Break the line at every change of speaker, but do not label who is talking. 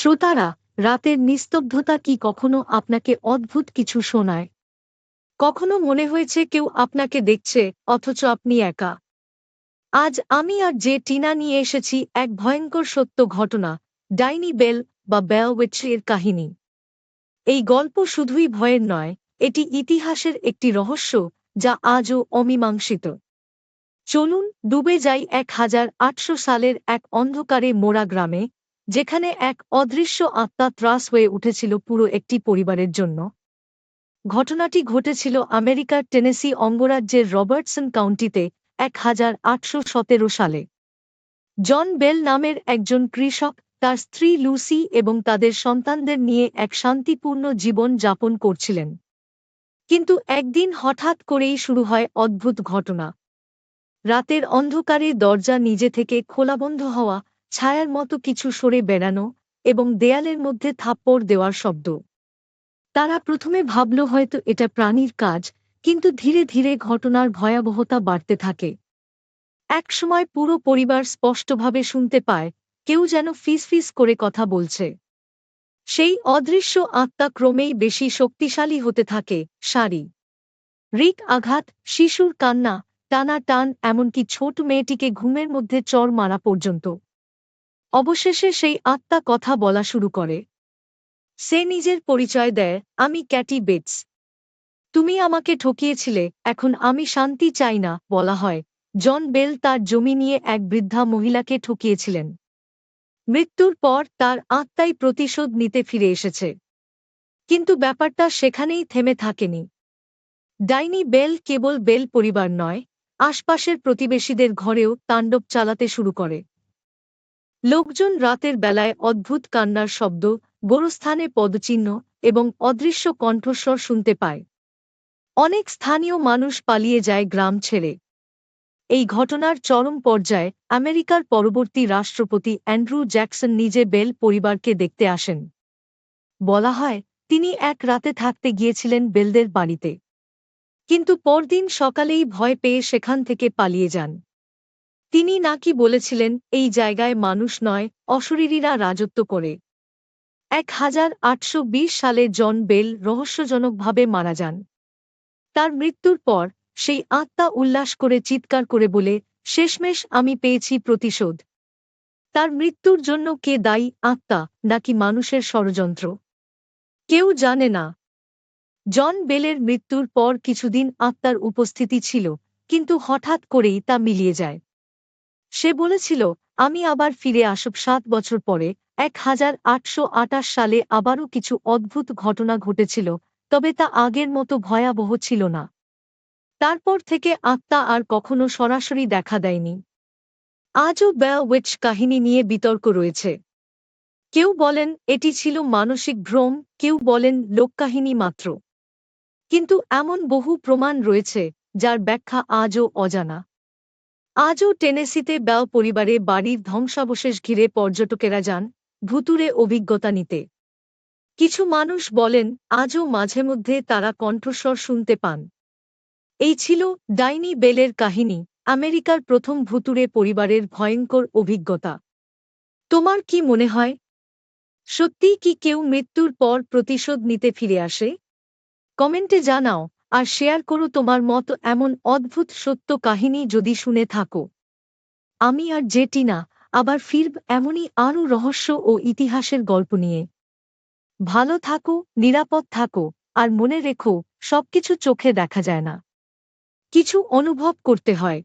শ্রোতারা, রাতের নিস্তব্ধতা কি কখনো আপনাকে অদ্ভুত কিছু শোনায়? কখনো মনে হয়েছে কেউ আপনাকে দেখছে, অথচ আপনি একা? আজ আমি আর যে টিনা নিয়ে এসেছি এক ভয়ঙ্কর সত্য ঘটনা, ডাইনি বেল বা ব্যাল উইচ-এর কাহিনী। এই গল্প শুধুই ভয়ের নয়, এটি ইতিহাসের একটি রহস্য যা আজও অমীমাংসিত। চলুন ডুবে যাই 1800 সালের এক অন্ধকারে মোড়া গ্রামে, যেখানে এক অদৃশ্য আত্মা ত্রাস হয়ে উঠেছিল পুরো একটি পরিবারের জন্য। ঘটনাটি ঘটেছিল আমেরিকার টেনেসি অঙ্গরাজ্যের রবার্টসন কাউন্টিতে 1817 সালে। জন বেল নামের একজন কৃষক তার স্ত্রী লুসি এবং তাদের সন্তানদের নিয়ে এক শান্তিপূর্ণ জীবন যাপন করছিলেন। কিন্তু একদিন হঠাৎ করেই শুরু হয় অদ্ভুত ঘটনা। রাতের অন্ধকারে দরজা নিজে থেকে খোলাবন্ধ হওয়া, ছায়ার মতো কিছু সরে বেড়ানো এবং দেয়ালের মধ্যে থাপ্পড় দেওয়ার শব্দ। তারা প্রথমে ভাবল হয়তো এটা প্রাণীর কাজ, কিন্তু ধীরে ধীরে ঘটনার ভয়াবহতা বাড়তে থাকে। একসময় পুরো পরিবার স্পষ্টভাবে শুনতে পায়, কেউ যেন ফিসফিস করে কথা বলছে। সেই অদৃশ্য আত্মা ক্রমেই বেশি শক্তিশালী হতে থাকে, শারীরিক আঘাত, শিশুর কান্না, টানা টান, এমনকি ছোট মেয়েটিকে ঘুমের মধ্যে চড় মারা পর্যন্ত। অবশেষে সেই আত্মা কথা বলা শুরু করে। সে নিজের পরিচয় দেয়, আমি ক্যাটি বেটস। তুমি আমাকে ঠকিয়েছিলে, এখন আমি শান্তি চাই না। বলা হয়, জন বেল তার জমি নিয়ে এক বৃদ্ধা মহিলাকে ঠকিয়েছিলেন। মৃত্যুর পর তার আত্মাই প্রতিশোধ নিতে ফিরে এসেছে। কিন্তু ব্যাপারটা সেখানেই থেমে থাকেনি। ডাইনি বেল কেবল বেল পরিবার নয়, আশপাশের প্রতিবেশীদের ঘরেও তাণ্ডব চালাতে শুরু করে। লোকজন রাতের বেলায় অদ্ভুত কান্নার শব্দ, গোরস্থানে পদচিহ্ন এবং অদৃশ্য কণ্ঠস্বর শুনতে পায়। অনেক স্থানীয় মানুষ পালিয়ে যায় গ্রাম ছেড়ে। এই ঘটনার চরম পর্যায়ে আমেরিকার পরবর্তী রাষ্ট্রপতি অ্যান্ড্রু জ্যাকসন নিজে বেল পরিবারকে দেখতে আসেন। বলা হয়, তিনি এক রাতে থাকতে গিয়েছিলেন বেলদের বাড়িতে। কিন্তু পরদিন সকালেই ভয় পেয়ে সেখান থেকে পালিয়ে যান। তিনি নাকি বলেছিলেন, এই জায়গায় মানুষ নয়, অশরীরীরা রাজত্ব করে। 1820 সালে জন বেল রহস্যজনকভাবে মারা যান। তার মৃত্যুর পর সেই আত্মা উল্লাস করে চিৎকার করে বলে, শেষমেশ আমি পেয়েছি প্রতিশোধ। তার মৃত্যুর জন্য কে দায়ী, আত্মা নাকি মানুষের ষড়যন্ত্র? কেউ জানে না। জন বেলের মৃত্যুর পর কিছুদিন আত্মার উপস্থিতি ছিল, কিন্তু হঠাৎ করেই তা মিলিয়ে যায়। সে বলেছিল, আমি আবার ফিরে আসব 7 বছর পরে। 1828 সালে আবারও কিছু অদ্ভুত ঘটনা ঘটেছিল, তবে তা আগের মতো ভয়াবহ ছিল না। তারপর থেকে আত্মা আর কখনো সরাসরি দেখা দেয়নি। আজও ব্যাল উইচ কাহিনী নিয়ে বিতর্ক রয়েছে। কেউ বলেন এটি ছিল মানসিক ভ্রম, কেউ বলেন লোককাহিনী মাত্র। কিন্তু এমন বহু প্রমাণ রয়েছে যার ব্যাখ্যা আজও অজানা। আজও টেনেসিতে ব্যাল পরিবারে বাড়ির ধ্বংসাবশেষ ঘিরে পর্যটকেরা যান ভুতুড়ে অভিজ্ঞতা নিতে। কিছু মানুষ বলেন আজও মাঝে মধ্যে তারা কণ্ঠস্বর শুনতে পান। এই ছিল ডাইনি বেলের কাহিনী, আমেরিকার প্রথম ভুতুড়ে পরিবারের ভয়ঙ্কর অভিজ্ঞতা। তোমার কি মনে হয়, সত্যিই কি কেউ মৃত্যুর পর প্রতিশোধ নিতে ফিরে আসে? কমেন্টে জানাও আর শেয়ার করো তোমার মত এমন অদ্ভুত সত্য কাহিনী যদি শুনে থাকো। আমি আর টিনা আবার ফিরব এমনই আরও রহস্য ও ইতিহাসের গল্প নিয়ে। ভালো থাকো, নিরাপদ থাকো, আর মনে রেখো, সবকিছু চোখে দেখা যায় না, কিছু অনুভব করতে হয়।